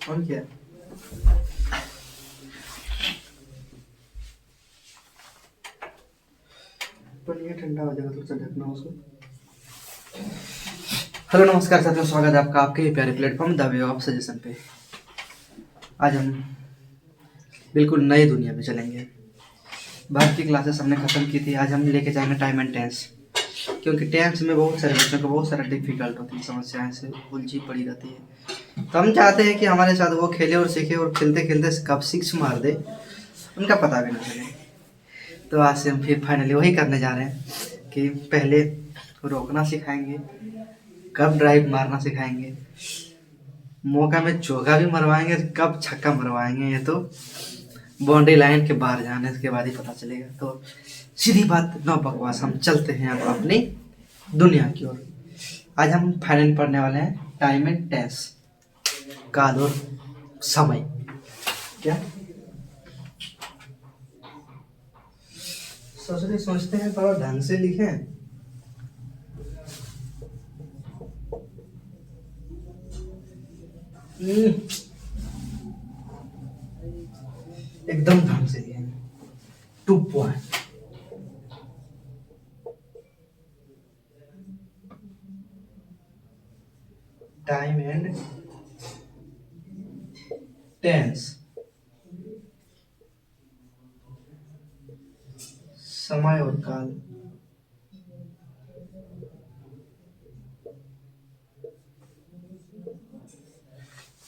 और क्या। पर ये ठंडा हो जाएगा, थोड़ा सा ढकना उसको। हेलो नमस्कार साथियों, स्वागत है आपका आपके ही प्यारे platform the way of suggestion पे। आज हम बिल्कुल नई दुनिया में चलेंगे। बाहर की क्लासेस हमने ख़त्म की थी, आज हम लेके जाएंगे टाइम एंड टेंस। क्योंकि टेंस में बहुत सारे बच्चों को बहुत सारा डिफिकल्ट होती है, समस्याएं से उलझी पड़ी रहती है। तो हम चाहते हैं कि हमारे साथ वो खेले और सीखे, और खेलते खेलते कब सिक्स मार दे उनका पता भी ना चले। तो आज से हम फिर फाइनली वही करने जा रहे हैं कि पहले रोकना सिखाएंगे, कब ड्राइव मारना सिखाएंगे, मौका में चौका भी मरवाएंगे, कब छक्का मरवाएंगे ये तो बाउंड्री लाइन के बाहर जाने के बाद ही पता चलेगा। तो सीधी बात, नो बकवास, हम चलते हैं अब अपनी दुनिया की ओर। आज हम फाइनल पढ़ने वाले हैं टाइम एंड टेंस, काल और समय। क्या सोचते हैं थोड़ा ढंग से लिखें। एकदम ढंग से लिखें, to point. Time and tense, समय और काल।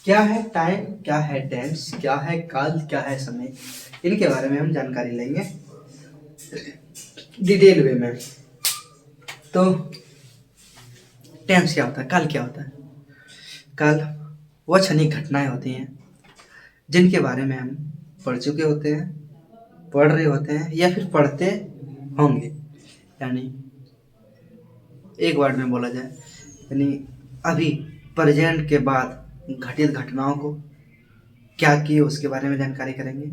क्या है टाइम, क्या है टेंस, क्या है काल, क्या है समय, इनके बारे में हम जानकारी लेंगे डिटेल वे में। तो टेंस क्या होता है, काल क्या होता है। काल वह क्षणिक घटनाएं होती हैं जिनके बारे में हम पढ़ चुके होते हैं, पढ़ रहे होते हैं या फिर पढ़ते होंगे। यानी एक वर्ड में बोला जाए, यानी अभी प्रेजेंट के बाद घटित घटनाओं को क्या किए उसके बारे में जानकारी करेंगे,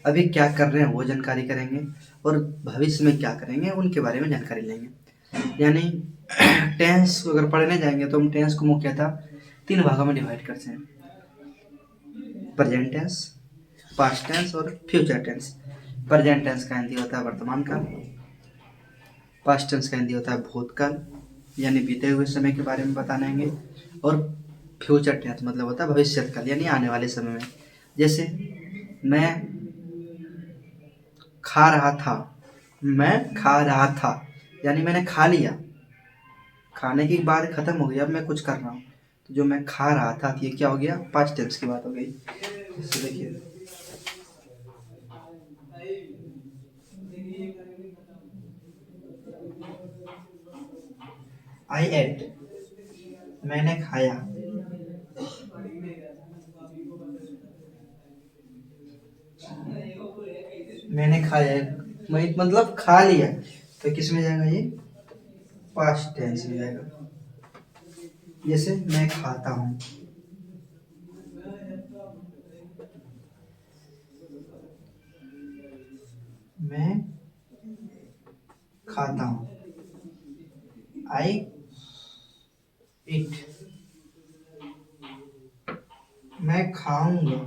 अभी क्या कर रहे हैं वो जानकारी करेंगे, और भविष्य में क्या करेंगे उनके बारे में जानकारी लेंगे। यानी टेंस को अगर पढ़ने जाएंगे तो हम टेंस को मुख्यतः 3 भागों में डिवाइड करते हैं: प्रेजेंट टेंस, पास्ट टेंस और फ्यूचर टेंस। प्रेजेंट टेंस का हिंदी होता है वर्तमान काल, पास्ट टेंस का हिंदी होता है भूतकाल यानी बीते हुए समय के बारे में बताएंगे, और फ्यूचर टेंस मतलब होता है भविष्य काल यानी आने वाले समय में। जैसे मैं खा रहा था, मैं खा रहा था यानी मैंने खा लिया, खाने की बात खत्म हो गई, अब मैं कुछ कर रहा हूँ। तो जो मैं खा रहा था ये क्या हो गया, पास्ट टेंस की बात हो गई। जैसे देखिए, आई एट, मैंने खाया। मैंने खाया मतलब खा लिया, तो किस में जाएगा ये, पास्ट टेंस में जाएगा। जैसे मैं खाता हूँ, मैं खाता हूँ, आई इट, मैं खाऊंगा,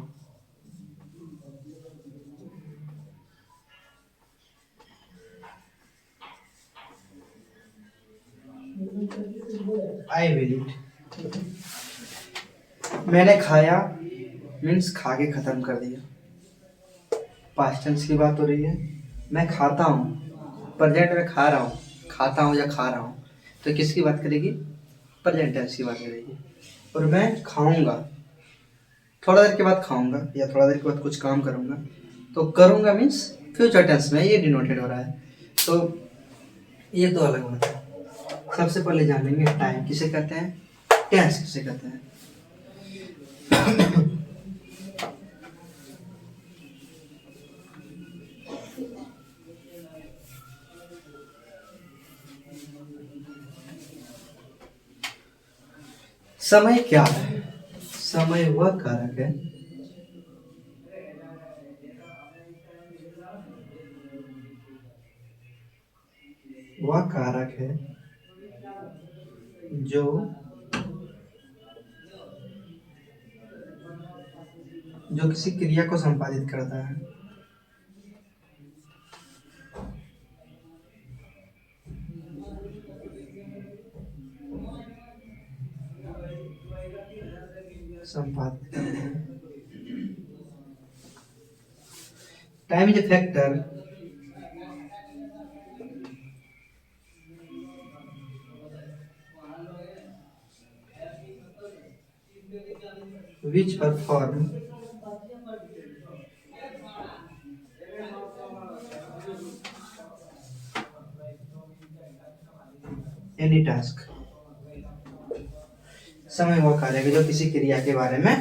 आई विल इट। मैंने खाया मीन्स खा के खत्म कर दिया, पास्ट टेंस की बात हो रही है। मैं खाता हूँ, प्रेजेंट में खा रहा हूँ, खाता हूँ या खा रहा हूँ, तो किसकी बात करेगी, प्रेजेंट टेंस की बात करेगी। और मैं खाऊंगा, थोड़ा देर के बाद खाऊंगा या थोड़ा देर के बाद कुछ काम करूंगा, तो करूंगा मीन्स फ्यूचर टेंस में ये डिनोटेड हो रहा है। तो ये दो अलग बात है। सबसे पहले जानेंगे टाइम किसे कहते हैं, टेंस किसे कहते हैं। समय क्या है, समय वह कारक है वह कारक है जो जो किसी क्रिया को संपादित करता है। संपादित करता है। Time is a factor which perform any task। समय वो कार्य है जो किसी क्रिया के बारे में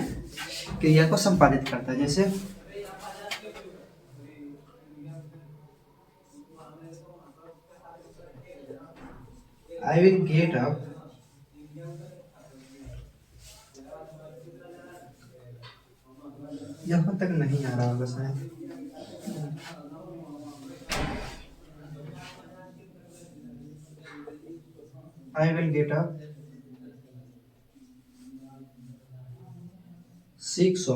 क्रिया को संपादित करता है। जैसे आई विल गेट अप यहाँ तक नहीं आ रहा होगा शायद। I will get up 6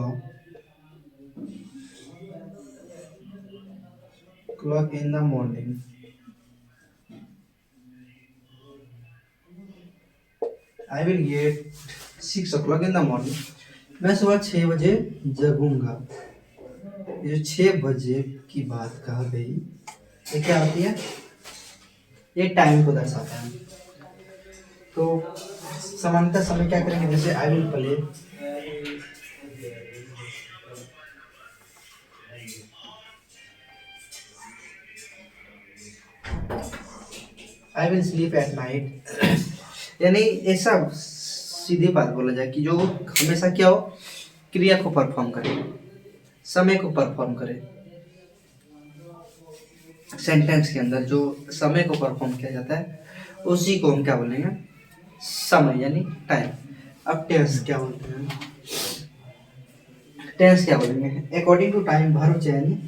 o'clock in the morning। I will get 6 o'clock in the morning। मैं सुबह 6 बजे जगूंगा। ये जो 6 बजे की बात कहा गई, ये क्या होती है? ये टाइम को दर्शाता है। तो समानता समय क्या करेंगे? जैसे I will play I will sleep at night. यानी ऐसा सीधी बात बोला जाए कि जो हमेशा क्या हो, क्रिया को परफॉर्म करे, समय को परफॉर्म करे। सेंटेंस के अंदर जो समय को परफॉर्म किया जाता है उसी को हम क्या बोलेंगे? समय यानी टाइम। अब टेंस क्या बोलते हैं? टेंस क्या बोलेंगे? अकॉर्डिंग टू टाइम भर यानी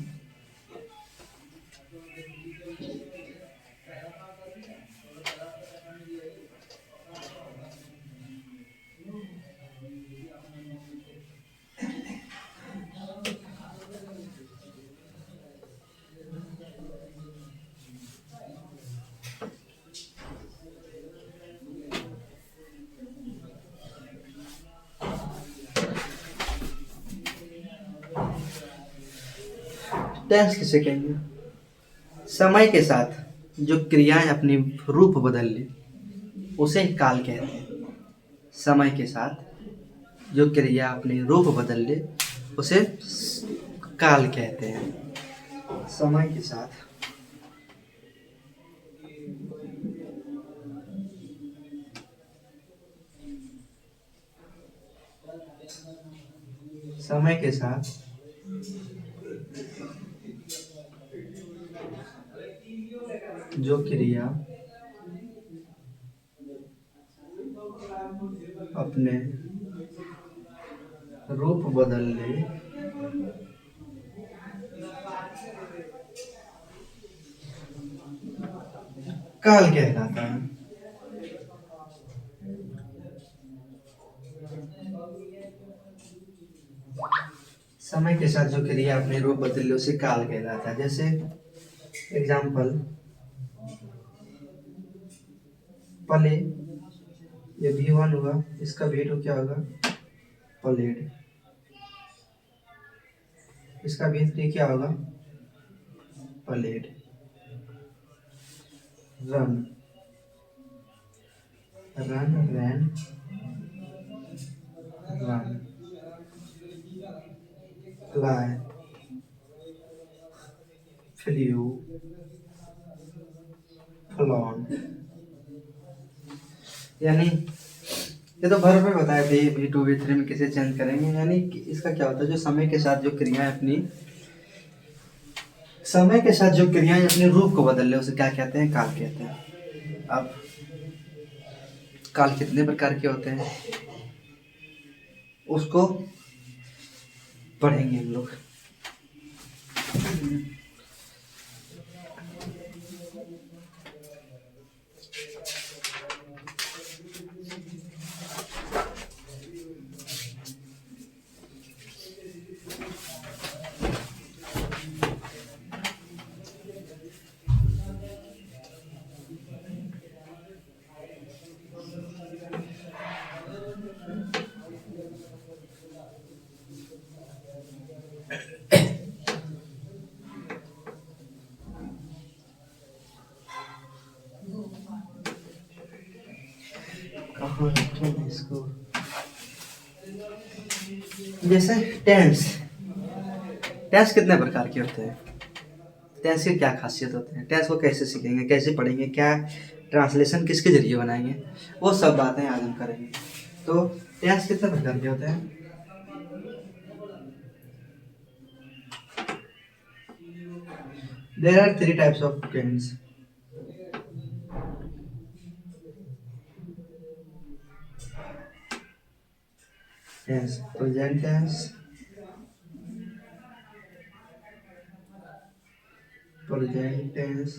टेंस किसे कहेंगे? समय के साथ जो क्रियाएं अपनी रूप बदल ले उसे काल कहते हैं। समय के साथ जो क्रिया अपनी रूप बदल ले उसे काल कहते हैं। समय के साथ समय के साथ जो क्रिया अपने रूप बदल ले काल कहलाता है। समय के साथ जो क्रिया अपने रूप बदल ले उसे काल कहलाता है। जैसे एग्जाम्पल, पले, ये V1 हुआ, इसका V2 क्या होगा? पलेड। इसका V3 क्या होगा? पलेड। रन, रन, रैन, रन। Fly, flu, flown. यानी ये तो भर पे बताया V2 V3 में किसे चेंज करेंगे। यानी कि इसका क्या होता है? जो समय के साथ जो क्रियाएं अपनी समय के साथ जो क्रियाएं अपने रूप को बदल ले उसे क्या कहते हैं? काल कहते हैं। अब काल कितने प्रकार के होते हैं उसको पढ़ेंगे हम लोग। कहाँ रखे हैं इसको? जैसे टेंस, टेंस कितने प्रकार के होते हैं? टेंस की क्या खासियत होती है? टेंस को कैसे सीखेंगे, कैसे पढ़ेंगे, क्या ट्रांसलेशन किसके जरिए बनाएंगे, वो सब बातें आज हम करेंगे। तो टेंस कितने प्रकार के होते हैं? There are three types of tense. Tense, present tense, present tense,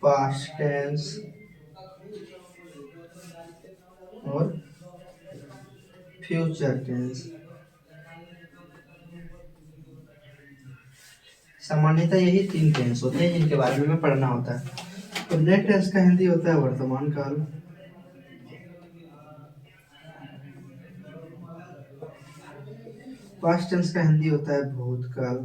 past tense और फ्यूचर टेंस। सामान्यतः यही तीन टेंस होते हैं जिनके बारे में हमें पढ़ना होता है। प्रेजेंट टेंस का हिंदी होता है वर्तमान काल। पास्ट टेंस का हिंदी होता है भूतकाल।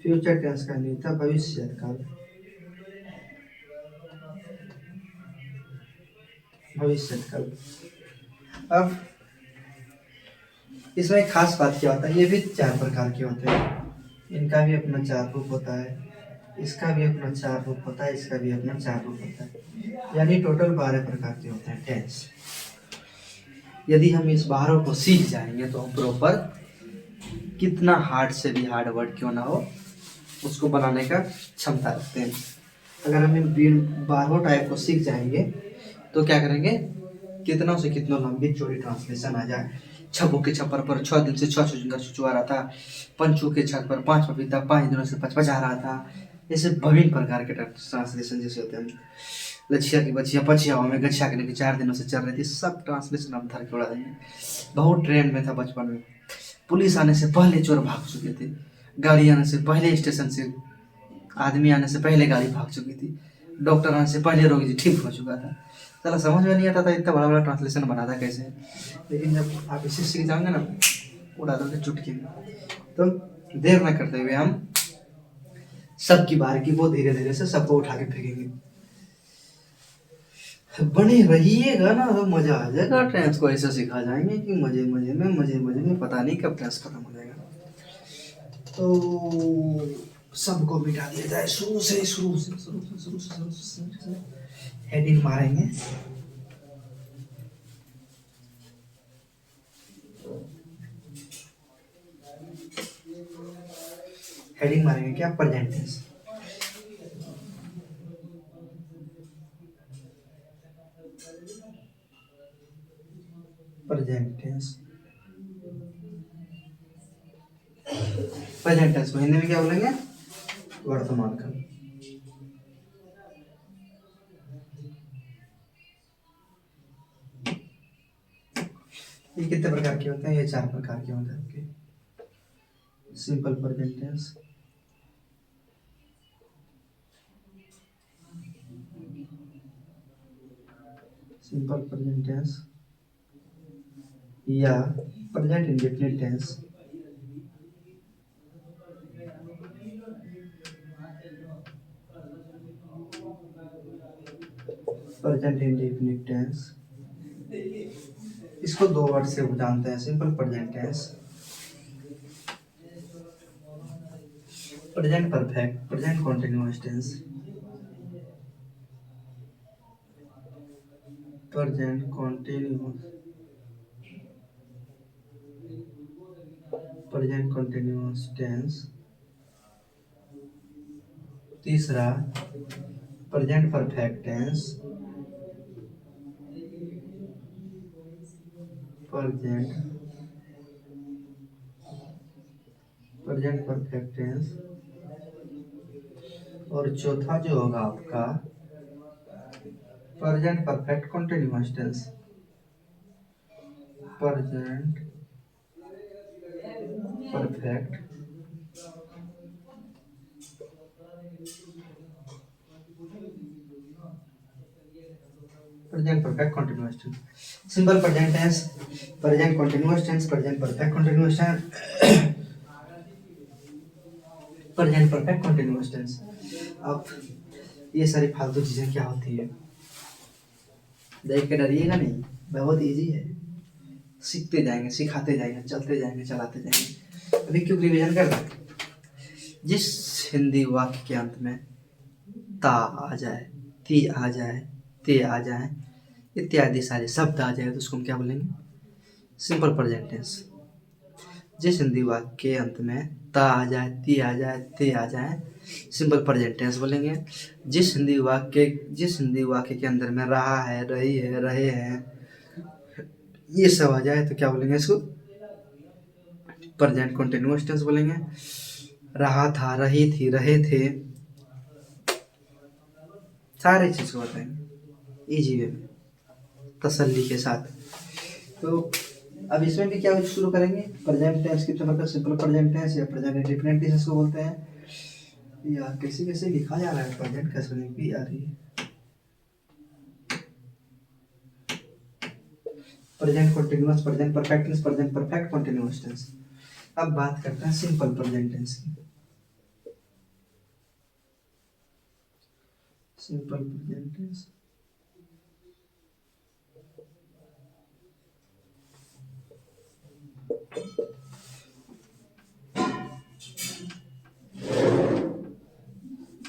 फ्यूचर टेंस का हिंदी होता है भविष्य काल। भविष्य काल। अब इसमें एक खास बात क्या होता है, ये भी चार प्रकार के होते हैं। इनका भी अपना चार रूप होता है, इसका भी अपना चार रूप होता है, इसका भी अपना चार रूप होता है, यानी टोटल 12 प्रकार के होते हैं टेंस। यदि हम इस 12 को सीख जाएंगे तो हम प्रॉपर, कितना हार्ड से भी हार्ड वर्ड क्यों ना हो, उसको बनाने का क्षमता रखते हैं। अगर हम इन 12 टाइप को सीख जाएंगे तो क्या करेंगे, कितना से कितना लंबी चौड़ी ट्रांसलेशन आ जाए। छब्बों के छप्पर पर 6 दिन से 6 चुचुंदर चुचुआ रहा था, पंचों के छत पर 5 पपीता 5 दिनों से पचपचा रहा था। ऐसे विभिन्न प्रकार के ट्रांसलेशन जैसे होते हैं। लछिया की बछिया पछिया में गछिया के लेके 4 दिनों से चल रही थी, सब ट्रांसलेशन हम धर के उड़ा देंगे। बहुत ट्रेंड में था बचपन में। पुलिस आने से पहले चोर भाग चुके थे, गाड़ी आने से पहले स्टेशन से आदमी आने से पहले गाड़ी भाग चुकी थी, डॉक्टर आने से पहले रोगी ठीक हो चुका था। साला समझ में नहीं आता था इतना बड़ा बड़ा ट्रांसलेशन बना था कैसे। लेकिन जब आप इसे सीख जाओगे ना, उड़ा दोगे चुटकी में। तो देर न करते हुए हम सबकी बारी वो धीरे धीरे से सबको उठा के फेंकेंगे। बने रहिएगा ना तो मजा आ जाएगा। ट्रांस को ऐसे सिखा जाएंगे कि मजे मजे में पता नहीं कब ट्रांस खत्म हो जाएगा। तो सबको मिटा दिया जाए शुरू से। हेडिंग मारेंगे। हेडिंग मारेंगे क्या, present tense. Present tense, present tense को हिंदी में क्या बोलेंगे, वर्तमान काल। ये कितने प्रकार के होते हैं, ये 4 प्रकार के होते हैं। Simple present tense, simple present tense या present indefinite tense. Present indefinite tense, इसको 2 वर्ड से जानते हैं, simple present tense, present perfect, present continuous tense. Present continuous, present continuous tense. तीसरा present perfect tense, present present perfect tense. और चौथा जो होगा आपका present perfect continuous tense. Present perfect present perfect continuous tense, simple present tense, present continuous tense, present perfect continuous tense, present perfect continuous tense. अब ये सारी फालतू चीजें क्या होती है देख के डरिएगा नहीं, बहुत इजी है, सीखते जाएंगे, सिखाते जाएंगे, चलते जाएंगे, चलाते जाएंगे। अभी क्यों रिवीजन कर रहे हैं? जिस हिंदी वाक्य के अंत में ता आ जाए, ती आ जाए, ते आ जाए, इत्यादि सारे शब्द आ जाए तो उसको हम क्या बोलेंगे? Simple present tense. जिस हिंदी वाक्य के अंत में ता आ जाए, ती आ जाए, ते आ जाए, सिंपल प्रेजेंट टेंस बोलेंगे। जिस हिंदी वाक्य के अंदर में रहा है, रही है, रहे हैं, ये सब आ जाए तो क्या बोलेंगे इसको? प्रेजेंट कंटिन्यूअस टेंस बोलेंगे। रहा था, रही थी, रहे थे, सारे चीज को बताएंगे इजी वे में, तसल्ली के साथ। तो अब इसमें भी क्या शुरू करेंगे? प्रेजेंट टेंस की मतलब सिंपल प्रेजेंट टेंस या प्रेजेंट इंडेफिनिट टेंस इसको बोलते हैं। यार कैसे कैसे लिखा जा रहा है प्रेजेंट, कैसे लिखी आ रही है? Present continuous, present perfect tense, present perfect continuous tense. अब बात करते हैं सिंपल प्रेजेंट टेंस की। सिंपल प्रेजेंट टेंस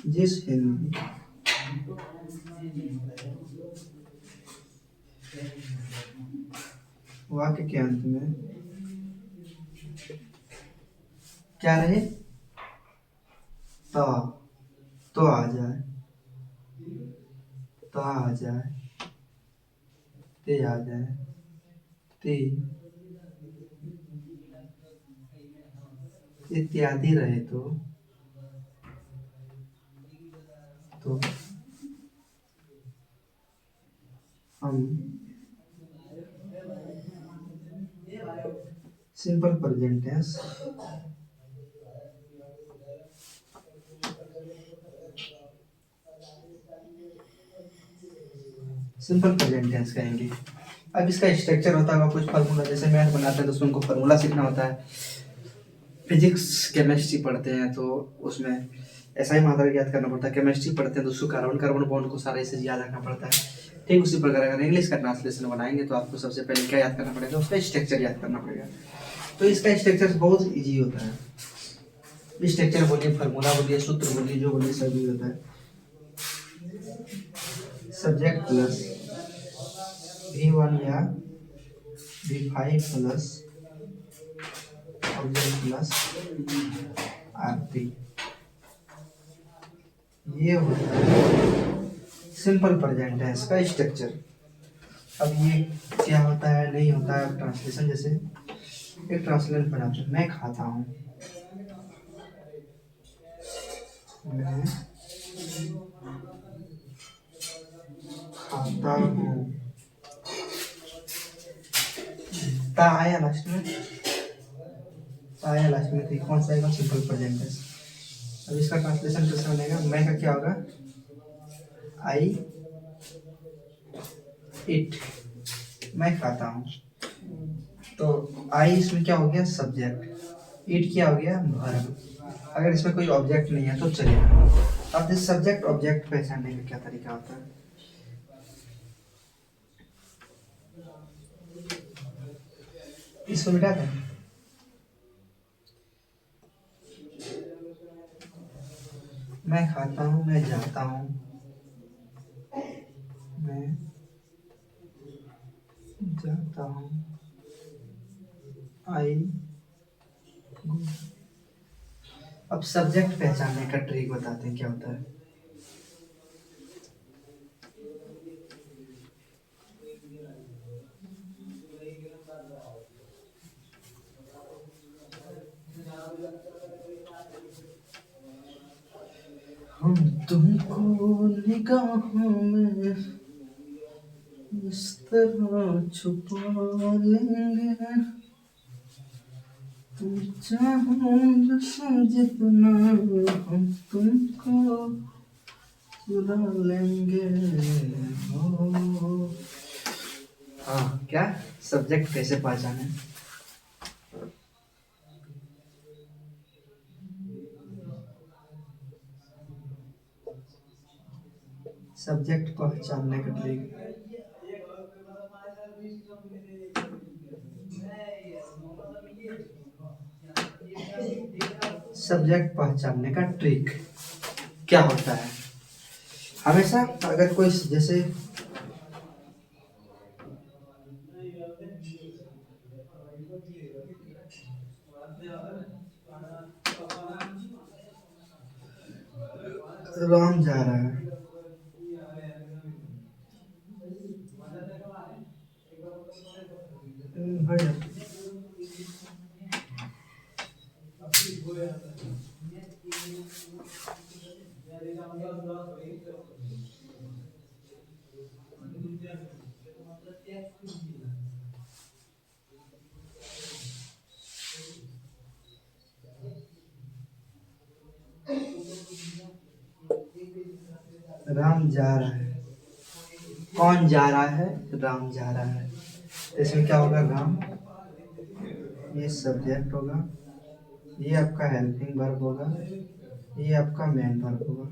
जिस हिंदी वाक्य के अंत में क्या रहे? ता, तो आ जाए, ता आ जाए, ते आ जाए, ते इत्यादि रहे तो हम सिंपल प्रेजेंट टेंस कहेंगे। अब इसका स्ट्रक्चर होता है कुछ फार्मूला, जैसे मैथ बनाते हैं तो उसमें हमको फार्मूला सीखना होता है। फिजिक्स केमिस्ट्री पढ़ते हैं तो उसमें ऐसा ही मात्रा याद करना पड़ता है। केमिस्ट्री पढ़ते हैं तो उसको कार्बन कार्बन बॉन्ड को सारा ऐसे याद रखना पड़ता है। ठीक उसी प्रकार अगर इंग्लिश का ट्रांसलेशन बनाएंगे तो आपको सबसे पहले क्या याद करना पड़ेगा? उसका स्ट्रक्चर याद करना पड़ेगा। तो इसका स्ट्रक्चर बहुत ईजी होता है। स्ट्रक्चर बोलिए, फार्मूला बोलिए, सूत्र बोलिए, जो बोलिए सभी होता है। सब्जेक्ट प्लस V1 या V5 plus object plus RP, ये होता है सिंपल प्रेजेंट टेंस का स्ट्रक्चर। अब ये क्या होता है नहीं होता है ट्रांसलेशन, जैसे एक ट्रांसलेशन बनाते हैं, मैं खाता हूँ, मैं खाता हूँ, ता आया लास्ट में, ता आया लास्ट में, तो कौन सा आएगा? Simple present tense. अब इसका ट्रांसलेशन कैसे बनेगा? मैं का क्या होगा? आई इट, मैं खाता हूँ। तो आई इसमें क्या हो गया? सब्जेक्ट। इट क्या हो गया? वर्ब। अगर इसमें कोई ऑब्जेक्ट नहीं है तो चलेगा। अब इस सब्जेक्ट ऑब्जेक्ट पहचानने का क्या तरीका होता है? इसको मिटा दें, मैं खाता हूँ, मैं जाता हूँ, मैं जाता हूँ, आई गो। अब सब्जेक्ट पहचानने का ट्रिक बताते हैं क्या होता है। हम तुमको निगाहों में इस तरह छुपा लेंगे, तुम चाहो जो जितना हम तुमको चुरा लेंगे हो। हाँ, क्या सब्जेक्ट कैसे पहचाने? सब्जेक्ट पहचानने का ट्रिक। सब्जेक्ट पहचानने का ट्रिक क्या होता है? हमेशा अगर कोई जैसे राम जा रहा है, भैया राम जा रहा है, कौन जा रहा है? राम जा रहा है। तो इसमें क्या होगा? राम ये सब्जेक्ट होगा, ये आपका हेल्पिंग वर्ब होगा, ये आपका मेन वर्ब होगा।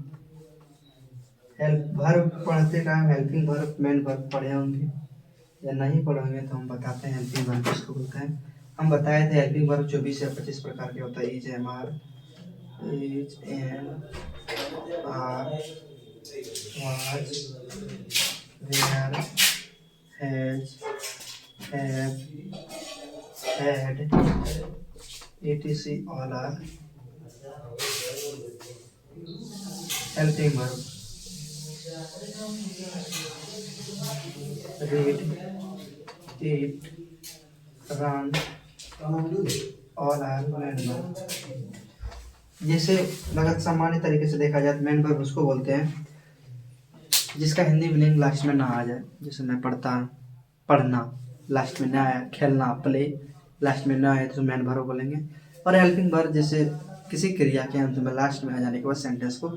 हेल्प वर्ब पढ़ते time helping verb main verb पढ़े होंगे या नहीं पढ़े होंगे तो हम बताते हैं हेल्पिंग वर्ब किसको बोलते हैं। हम बताए थे हेल्पिंग वर्ब 24 या 25 प्रकार के होता है। Is am are, is am are, was, were, has, have, had, etc all are helping verb. Read, eat, run all are main verb. जैसे अगर सामान्य तरीके से देखा जाए तो मेन वर्ब उसको बोलते हैं जिसका हिंदी मीनिंग लास्ट में ना आ जाए। जैसे मैं पढ़ता, पढ़ना लास्ट में ना आया, खेलना प्ले लास्ट में ना आए तो मेन वर्ब बोलेंगे। और हेल्पिंग वर्ब जैसे किसी क्रिया के अंत में लास्ट में आ जाने के बाद सेंटेंस को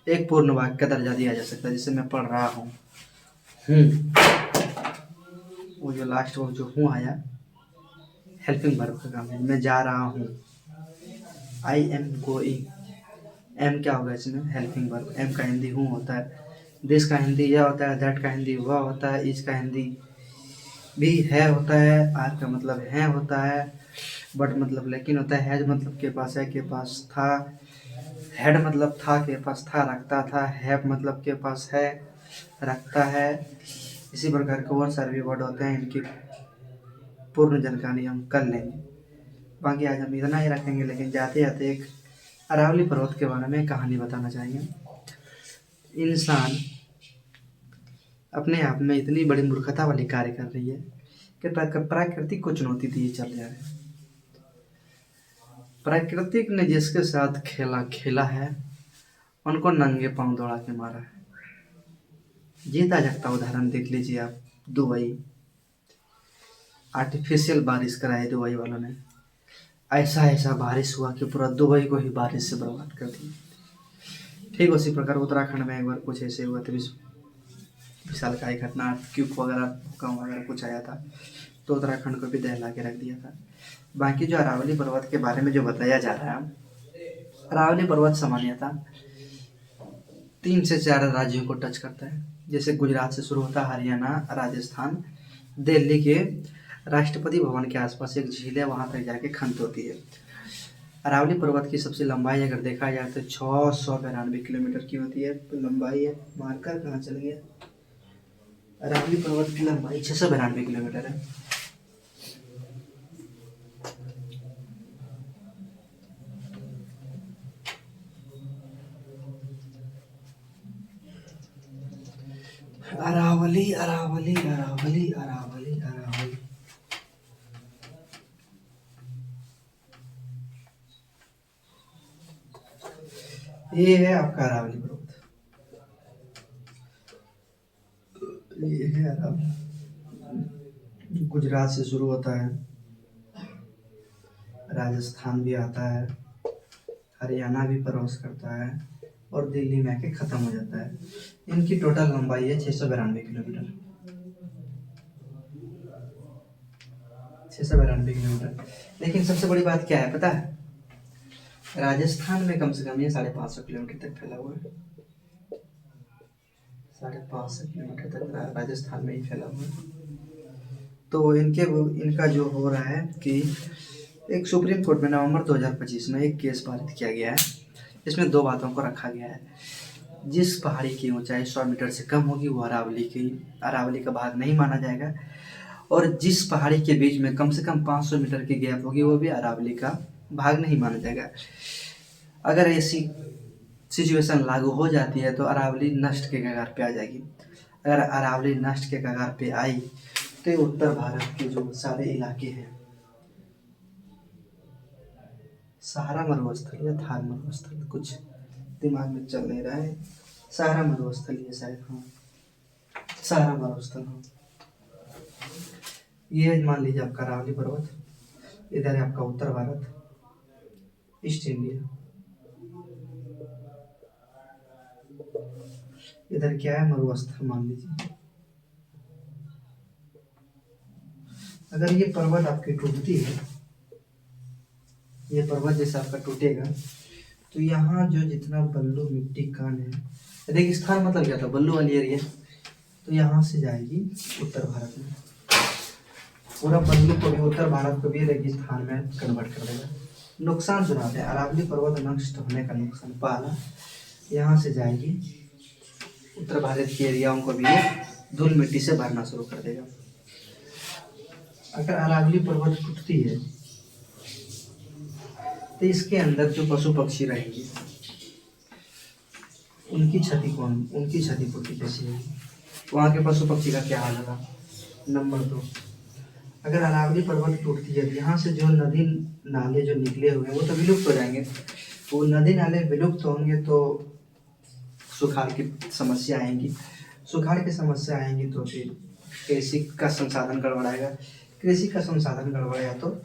एक पूर्ण वाक्य का दर्जा दिया जा सकता है। जैसे मैं पढ़ रहा हूँ, वो जो लास्ट वो जो हूँ आया हेल्पिंग वर्ब का काम है। मैं जा रहा हूँ, आई एम गोइंग, एम क्या होगा इसमें? Helping verb. एम का हिंदी हूँ होता है, दिस का हिंदी यह होता है, दैट का हिंदी वह होता है, इज का हिंदी भी है होता है, आर का मतलब है होता है, बट मतलब लेकिन होता है, हैज मतलब के पास है, के पास था, हेड मतलब था, के पास था, रखता था, हैव मतलब के पास है, रखता है। इसी प्रकार के और सारे भी वर्ड होते हैं, इनकी पूर्ण जानकारी हम कर लेंगे। बाकी आज हम इतना ही रखेंगे, लेकिन जाते जाते एक अरावली पर्वत के बारे में कहानी बताना चाहेंगे। इंसान अपने आप में इतनी बड़ी मूर्खता वाली कार्य कर रही है कि प्राकृतिक को चुनौती दिए चल रहा है। प्राकृतिक ने जिसके साथ खेला खेला है उनको नंगे पांव दौड़ा के मारा है। जीता जागता उदाहरण देख लीजिए आप, दुबई। आर्टिफिशियल बारिश कराई दुबई वालों ने, ऐसा ऐसा बारिश हुआ कि पूरा दुबई को ही बारिश से बर्बाद कर दिया। ठीक उसी प्रकार उत्तराखंड में एक बार कुछ ऐसे हुआ था, विशालकाय घटना, क्यूब वगैरह भूकंप वगैरह कुछ आया था तो उत्तराखंड को भी दहला के रख दिया था। बाकी जो अरावली पर्वत के बारे में जो बताया जा रहा है, अरावली पर्वत सामान्यतः 3 से 4 राज्यों को टच करता है। जैसे गुजरात से शुरू होता है, हरियाणा, राजस्थान, दिल्ली के राष्ट्रपति भवन के आसपास एक झील है, वहां तक जाके खंत होती है। अरावली पर्वत की सबसे लंबाई अगर देखा जाए तो 692 किलोमीटर की होती है, तो लंबाई है। मार्कर कहाँ चल गया? अरावली पर्वत की लंबाई 692 किलोमीटर है। अरावली अरावली अरावली अरावली अरावली, ये है आपका अरावली पर्वत। ये है अरावली, गुजरात से शुरू होता है, राजस्थान भी आता है, हरियाणा भी क्रॉस करता है, और दिल्ली में आके ख़त्म हो जाता है। इनकी टोटल लंबाई है 692 किलोमीटर। 692 किलोमीटर। लेकिन सबसे बड़ी बात क्या है पता है? राजस्थान में कम से कम ये 550 किलोमीटर तक फैला हुआ है। 550 किलोमीटर तक राजस्थान में ही फैला हुआ है। तो इनका जो हो रहा है कि एक सुप्रीम कोर्ट में नवंबर 2025 में एक केस पारित किया गया है। इसमें दो बातों को रखा गया है। जिस पहाड़ी की ऊंचाई 100 मीटर से कम होगी वो अरावली का भाग नहीं माना जाएगा, और जिस पहाड़ी के बीच में कम से कम 500 मीटर की गैप होगी वो भी अरावली का भाग नहीं माना जाएगा। अगर ऐसी सिचुएशन लागू हो जाती है तो अरावली नष्ट के कगार पे आ जाएगी। अगर अरावली नष्ट के कगार पे आई तो उत्तर भारत के जो सारे इलाके हैं, सहारा मरुस्थल या थार मरुस्थल, कुछ दिमाग में चल नहीं रहा है, सहारा मरुस्थल ये शायद, हाँ सहारा मरुस्थल, हाँ। ये मान लीजिए आपका अरावली पर्वत, इधर है आपका उत्तर भारत, ईस्ट इंडिया, इधर क्या है मरुस्थल मान लीजिए। अगर ये पर्वत आपकी टूटती है, ये पर्वत जैसे आपका टूटेगा तो यहाँ जो जितना बल्लू मिट्टी कण है, रेगिस्तान मतलब क्या था, बल्लू वाली एरिया, तो यहाँ से जाएगी उत्तर भारत में, पूरा बल्लू को भी उत्तर भारत को भी रेगिस्तान में कन्वर्ट कर देगा। नुकसान सुनाते हैं अरावली पर्वत नष्ट होने का नुकसान। पहला, यहाँ से जाएगी उत्तर भारत के एरियाओं को भी धूल मिट्टी से भरना शुरू कर देगा। अगर अरावली पर्वत टूटती है तो इसके अंदर जो पशु पक्षी रहेंगे उनकी क्षतिपूर्ति कैसी होगी? वहाँ के पशु पक्षी का क्या हाल होगा? नंबर 2, अगर अरावली पर्वत टूटती है तो यहाँ से जो नदी नाले जो निकले हुए हैं वो तो विलुप्त हो जाएंगे। वो नदी नाले विलुप्त होंगे तो सुखाड़ की समस्या आएंगी। सुखाड़ की समस्या आएंगी तो फिर कृषि का संसाधन गड़बड़ाएगा। कृषि का संसाधन गड़बड़ाया तो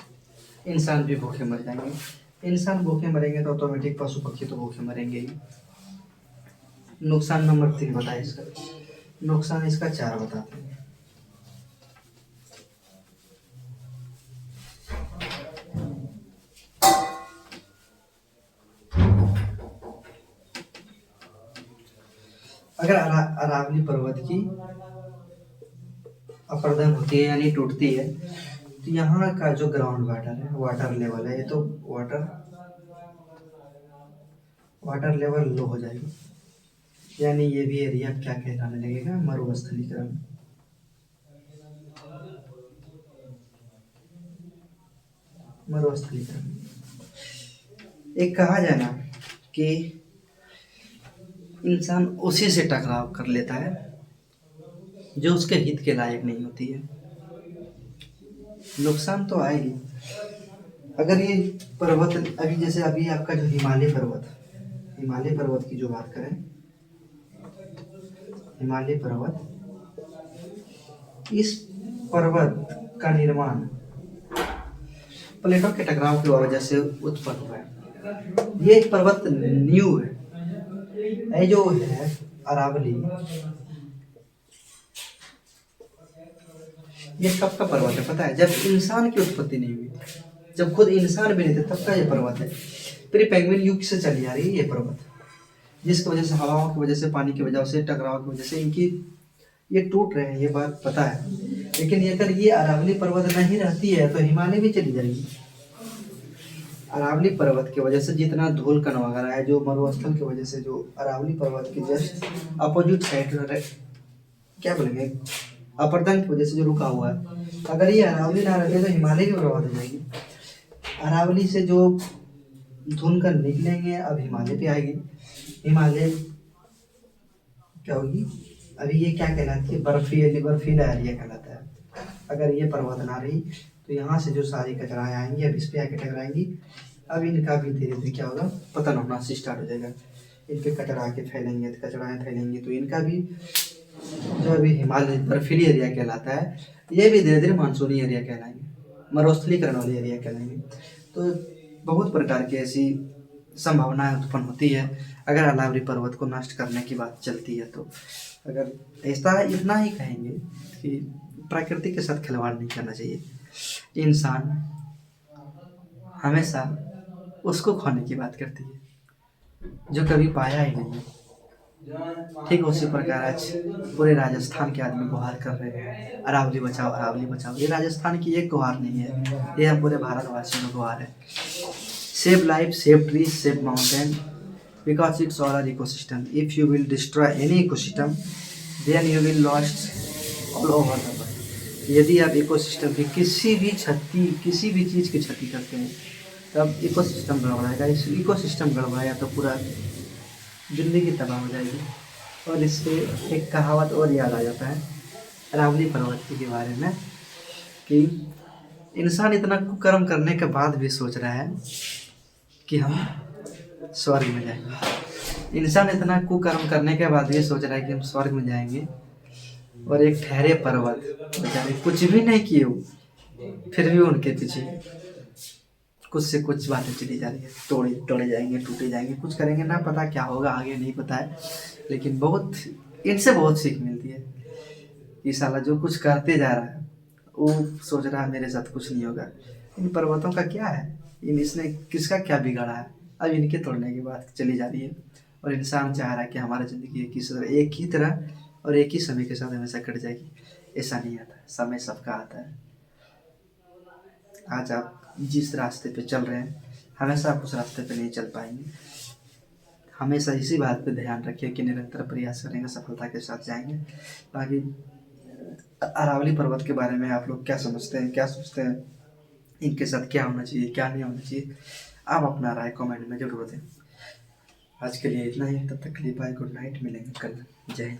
इंसान भी भूखे मर जाएंगे। इंसान भूखे मरेंगे तो ऑटोमेटिक पशु पक्षी तो भूखे मरेंगे ही। नुकसान नंबर 3 बताए इसका। नुकसान इसका 4 बताते हैं। अगर अरावली पर्वत की अपरदन होती है यानी टूटती है तो यहाँ का जो ग्राउंड वाटर है, वाटर लेवल है, ये तो वाटर लेवल लो हो जाएगी, यानी ये भी एरिया क्या कहलाने लगेगा? मरुस्थलीकरण। मरुस्थलीकरण एक कहा जाए ना कि इंसान उसी से टकराव कर लेता है जो उसके हित के लायक नहीं होती है। नुकसान तो आएगी। अगर ये पर्वत अभी जैसे अभी आपका जो हिमालय पर्वत की जो बात करें, हिमालय पर्वत, इस पर्वत का निर्माण प्लेटों के टकराव की वजह से उत्पन्न हुआ है। ये एक पर्वत न्यू है। ये जो है अरावली, ये कब का पर्वत है पता है? जब इंसान की उत्पत्ति नहीं हुई थी, जब खुद इंसान भी नहीं थे, तब का ये पर्वत है। प्री पेंगुइन युग से चली आ रही है ये पर्वत, जिसकी वजह से हवाओं की वजह से, पानी की वजह से, टकराव की वजह से इनकी ये टूट रहे हैं, ये बात पता है। लेकिन अगर ये अरावली पर्वत नहीं रहती है तो हिमालय भी चली जाएगी। अरावली पर्वत की वजह से जितना धूल कण वगैरह है, जो मरुस्थल की वजह से, जो अरावली पर्वत की जस्ट अपोजिट साइड, क्या बोलेंगे, अपरदन की वजह से जो रुका हुआ है, अगर ये अरावली ना रहते तो हिमालय भी बर्बाद हो जाएगी। अरावली से जो धुन कर निकलेंगे अब हिमालय पे आएगी। हिमालय क्या होगी? अभी ये क्या कहलाती है? बर्फीला एरिया कहलाता है। अगर ये पर्वत ना रही तो यहाँ से जो सारी कचराएं आएंगी अब इस पे आके टकराएंगी। अब इनका भी धीरे धीरे क्या होगा? पतन होना स्टार्ट हो जाएगा। इन पे कचरा आके फैलेंगे, कचराएं फैलेंगी तो इनका भी जो अभी हिमालय बर्फीली एरिया कहलाता है, ये भी धीरे धीरे मानसूनी एरिया कहलाएंगे, मरुस्थलीकरण वाले एरिया कहलाएंगे। तो बहुत प्रकार की ऐसी संभावनाएं उत्पन्न होती है अगर अरावली पर्वत को नष्ट करने की बात चलती है तो। अगर ऐसा इतना ही कहेंगे कि प्रकृति के साथ खिलवाड़ नहीं करना चाहिए। इंसान हमेशा उसको खोने की बात करती है जो कभी पाया ही नहीं है। ठीक उसी प्रकार आज पूरे राजस्थान के आदमी गुहार कर रहे हैं, अरावली बचाओ अरावली बचाओ। ये राजस्थान की एक गुहार नहीं है, ये हम पूरे भारतवासियों का गुहार है। Save life, save trees, save mountain, because it's all our ecosystem. If you will destroy any ecosystem, then you will lost all over the world. यदि आप इकोसिस्टम की किसी भी चीज़ की क्षति करते हैं तब इकोसिस्टम गड़बड़ाएगा। इस इकोसिस्टम गड़बड़ाया तो पूरा ज़िंदगी तबाह हो जाएगी। और इससे एक कहावत और याद आ जाता है अरावली पर्वत के बारे में कि इंसान इतना कुकर्म करने के बाद भी सोच रहा है कि हम स्वर्ग में जाएंगे। इंसान इतना कुकर्म करने के बाद ये सोच रहा है कि हम स्वर्ग में जाएंगे, और एक ठहरे पर्वत बेचारे कुछ भी नहीं किए हो, फिर भी उनके पीछे कुछ से कुछ बातें चली जा रही है। तोड़े जाएंगे, टूटे जाएंगे, कुछ करेंगे ना, पता क्या होगा आगे नहीं पता है। लेकिन बहुत इनसे बहुत सीख मिलती है कि साला जो कुछ करते जा रहा है वो सोच रहा है मेरे साथ कुछ नहीं होगा। इन पर्वतों का क्या है, इसने किसका क्या बिगाड़ा है, अब इनके तोड़ने की बात चली जा रही है। और इंसान चाह रहा है कि हमारी ज़िंदगी एक ही तरह और एक ही समय के साथ हमेशा कट जाएगी। ऐसा नहीं आता, समय सबका आता है। आज आप जिस रास्ते पे चल रहे हैं हमेशा आप उस रास्ते पे नहीं चल पाएंगे। हमेशा इसी बात पे ध्यान रखिए कि निरंतर प्रयास करेंगे, सफलता के साथ जाएंगे। बाकी अरावली पर्वत के बारे में आप लोग क्या समझते हैं, क्या सोचते हैं, इनके साथ क्या होना चाहिए, क्या नहीं होना चाहिए, आप अपना राय कमेंट में जरूर दें। आज के लिए इतना ही, तब तक के लिए बाय, गुड नाइट, मिलेंगे कल। जय हिंद।